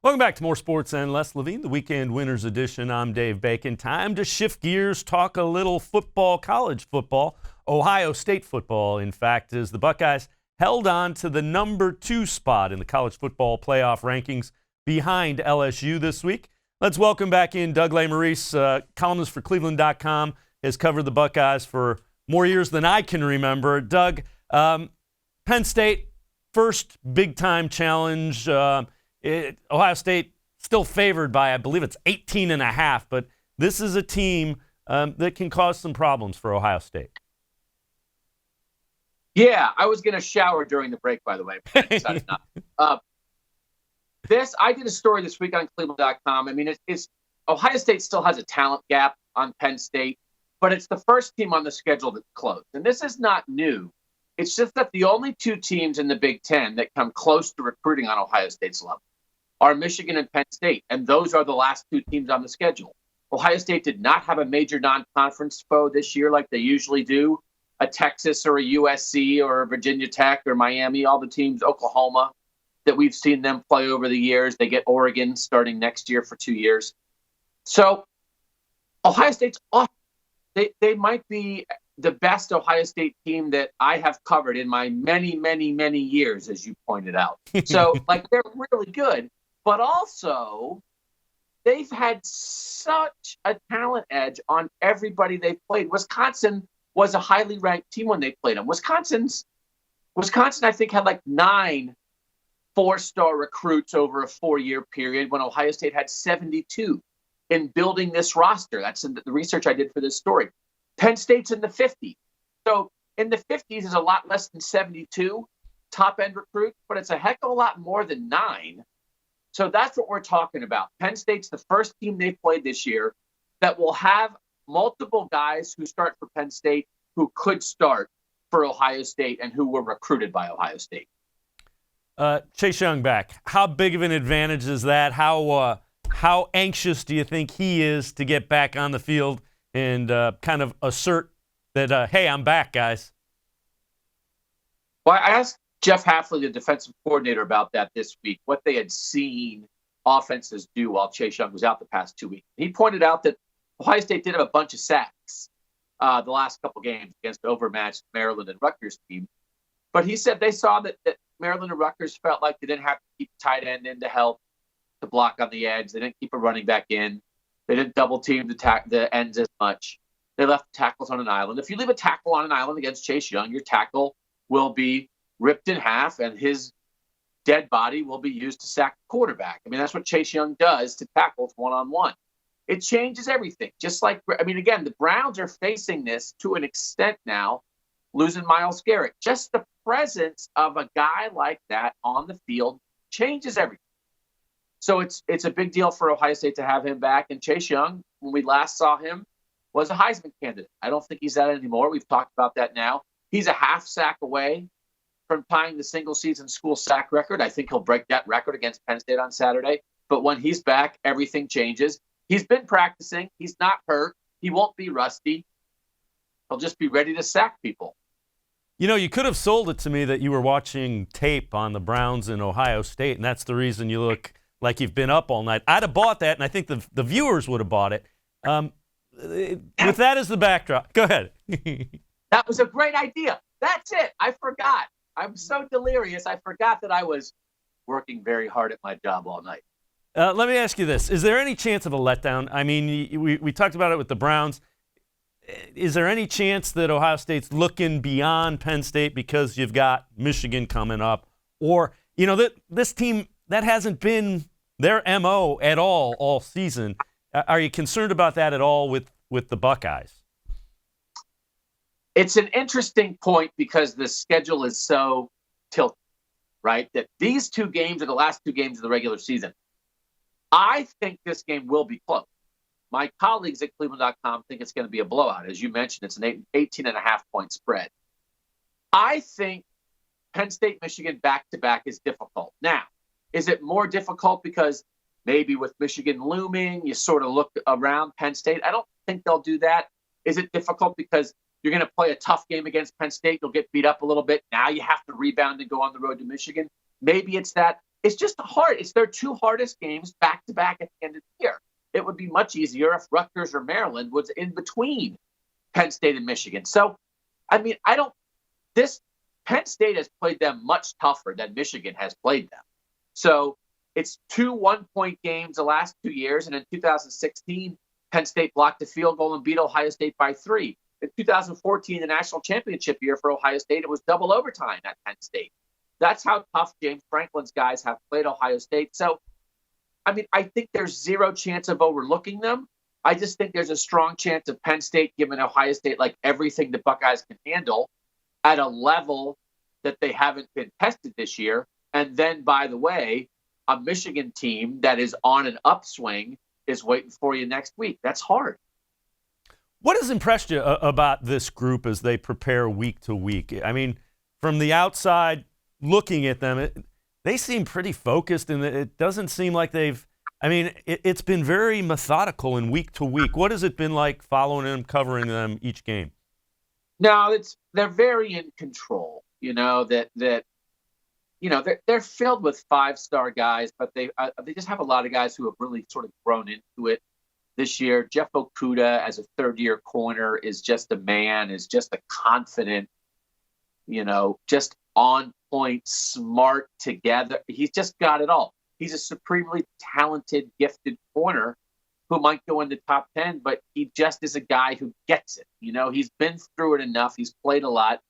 Welcome back to More Sports and Les Levine, the Weekend Winners Edition. I'm Dave Bacon. Time to shift gears, talk a little football, college football, Ohio State football, in fact, as the Buckeyes held on to the number 2 spot in the college football playoff rankings behind LSU this week. Let's welcome back in Doug Lesmerises, columnist for cleveland.com, has covered the Buckeyes for more years than I can remember. Doug, Penn State, first big-time challenge. Ohio State still favored by, I believe it's 18.5, but this is a team that can cause some problems for Ohio State. Yeah, I was going to shower during the break, by the way. But I decided not. I did a story this week on cleveland.com. I mean, it's Ohio State still has a talent gap on Penn State, but it's the first team on the schedule that's closed. And this is not new. It's just that the only 2 teams in the Big Ten that come close to recruiting on Ohio State's level are Michigan and Penn State, and those are the last 2 teams on the schedule. Ohio State did not have a major non-conference foe this year like they usually do, a Texas or a USC or a Virginia Tech or Miami, all the teams, Oklahoma, that we've seen them play over the years. They get Oregon starting next year for 2 years. So Ohio State's off. They might be the best Ohio State team that I have covered in my many, many, many years, as you pointed out. So, they're really good. But also, they've had such a talent edge on everybody they've played. Wisconsin was a highly ranked team when they played them. Wisconsin, I think, had 9 4-star recruits over a 4-year period when Ohio State had 72 in building this roster. That's the research I did for this story. Penn State's in the 50s. So in the 50s is a lot less than 72 top-end recruits, but it's a heck of a lot more than 9. So that's what we're talking about. Penn State's the first team they've played this year that will have multiple guys who start for Penn State who could start for Ohio State and who were recruited by Ohio State. Chase Young back. How big of an advantage is that? How anxious do you think he is to get back on the field and kind of assert that, hey, I'm back, guys? Well, I asked Jeff Hafley, the defensive coordinator, about that this week, what they had seen offenses do while Chase Young was out the past 2 weeks. He pointed out that Ohio State did have a bunch of sacks the last couple games against overmatched Maryland and Rutgers team. But he said they saw that Maryland and Rutgers felt like they didn't have to keep tight end in to help to block on the edge. They didn't keep a running back in. They didn't double team the ends as much. They left tackles on an island. If you leave a tackle on an island against Chase Young, your tackle will be ripped in half, and his dead body will be used to sack the quarterback. I mean, that's what Chase Young does to tackles one-on-one. It changes everything. Again, the Browns are facing this to an extent now, losing Myles Garrett. Just the presence of a guy like that on the field changes everything. So it's a big deal for Ohio State to have him back. And Chase Young, when we last saw him, was a Heisman candidate. I don't think he's that anymore. We've talked about that now. He's a half sack away from tying the single-season school sack record. I think he'll break that record against Penn State on Saturday. But when he's back, everything changes. He's been practicing. He's not hurt. He won't be rusty. He'll just be ready to sack people. You know, you could have sold it to me that you were watching tape on the Browns in Ohio State, and that's the reason you look like you've been up all night. I'd have bought that, and I think the viewers would have bought it. With that as the backdrop, go ahead. That was a great idea. That's it. I forgot. I'm so delirious. I forgot that I was working very hard at my job all night. Let me ask you this. Is there any chance of a letdown? I mean, we talked about it with the Browns. Is there any chance that Ohio State's looking beyond Penn State because you've got Michigan coming up? Or, this team, that hasn't been their MO at all season. Are you concerned about that at all with the Buckeyes? It's an interesting point because the schedule is so tilted, right? That these 2 games are the last 2 games of the regular season. I think this game will be close. My colleagues at cleveland.com think it's going to be a blowout. As you mentioned, it's an 18.5-point spread. I think Penn State, Michigan back-to-back is difficult. Now, is it more difficult because maybe with Michigan looming, you sort of look around Penn State? I don't think they'll do that. Is it difficult because you're going to play a tough game against Penn State? You'll get beat up a little bit. Now you have to rebound and go on the road to Michigan. Maybe it's that. it's just hard. It's their two hardest games back to back at the end of the year. It would be much easier if Rutgers or Maryland was in between Penn State and Michigan. So, I mean, Penn State has played them much tougher than Michigan has played them. So it's 2 one-point games the last 2 years. And in 2016, Penn State blocked a field goal and beat Ohio State by 3. In 2014, the national championship year for Ohio State, it was double overtime at Penn State. That's how tough James Franklin's guys have played Ohio State. So, I mean, I think there's zero chance of overlooking them. I just think there's a strong chance of Penn State giving Ohio State like everything the Buckeyes can handle at a level that they haven't been tested this year. And then, by the way, a Michigan team that is on an upswing is waiting for you next week. That's hard. What has impressed you about this group as they prepare week to week? I mean, from the outside looking at them, they seem pretty focused, and it doesn't seem like it's been very methodical in week to week. What has it been like following them, covering them each game? No, they're very in control. They're filled with 5-star guys, but they just have a lot of guys who have really sort of grown into it this year. Jeff Okudah as a third-year corner is just a man, is just a confident, just on point, smart, together. He's just got it all. He's a supremely talented, gifted corner who might go in the top 10, but he just is a guy who gets it. He's been through it enough. He's played a lot.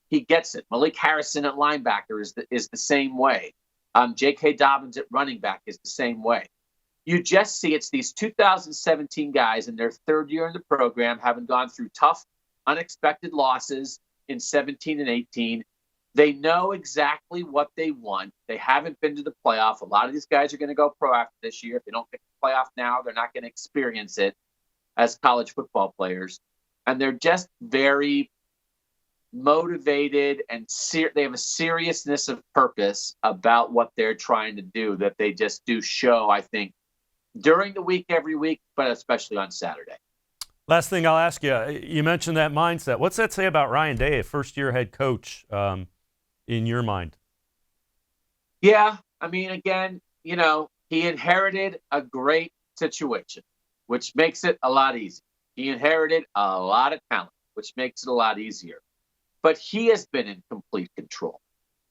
He gets it. Malik Harrison at linebacker is the same way. J.K. Dobbins at running back is the same way. You just see it's these 2017 guys in their third year in the program, having gone through tough, unexpected losses in 17 and 18. They know exactly what they want. They haven't been to the playoff. A lot of these guys are going to go pro after this year. If they don't get to the playoff now, they're not going to experience it as college football players. And they're just very motivated, and they have a seriousness of purpose about what they're trying to do that they just do show, I think, during the week, every week, but especially on Saturday. Last thing I'll ask you, you mentioned that mindset. What's that say about Ryan Day, a first-year head coach, in your mind? Yeah, I mean, again, he inherited a great situation, which makes it a lot easier. He inherited a lot of talent, which makes it a lot easier. But he has been in complete control.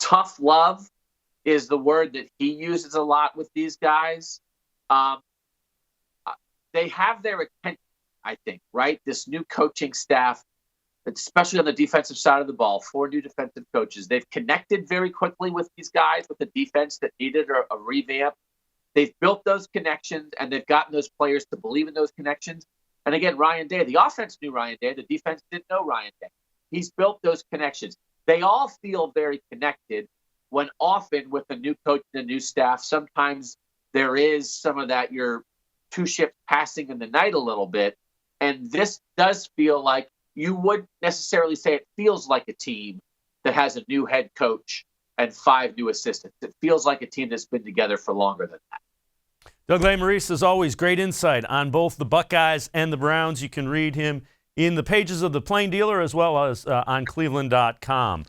Tough love is the word that he uses a lot with these guys. They have their attention, I think, right? This new coaching staff, especially on the defensive side of the ball, 4 new defensive coaches. They've connected very quickly with these guys with the defense that needed a revamp. They've built those connections, and they've gotten those players to believe in those connections. And again, Ryan Day, the offense knew Ryan Day. The defense didn't know Ryan Day. He's built those connections. They all feel very connected when often with a new coach and a new staff, sometimes there is some of that, you're 2 ships passing in the night a little bit. And this does feel like, you wouldn't necessarily say it feels like a team that has a new head coach and 5 new assistants. It feels like a team that's been together for longer than that. Doug Lesmerises, as always, great insight on both the Buckeyes and the Browns. You can read him in the pages of the Plain Dealer as well as on cleveland.com.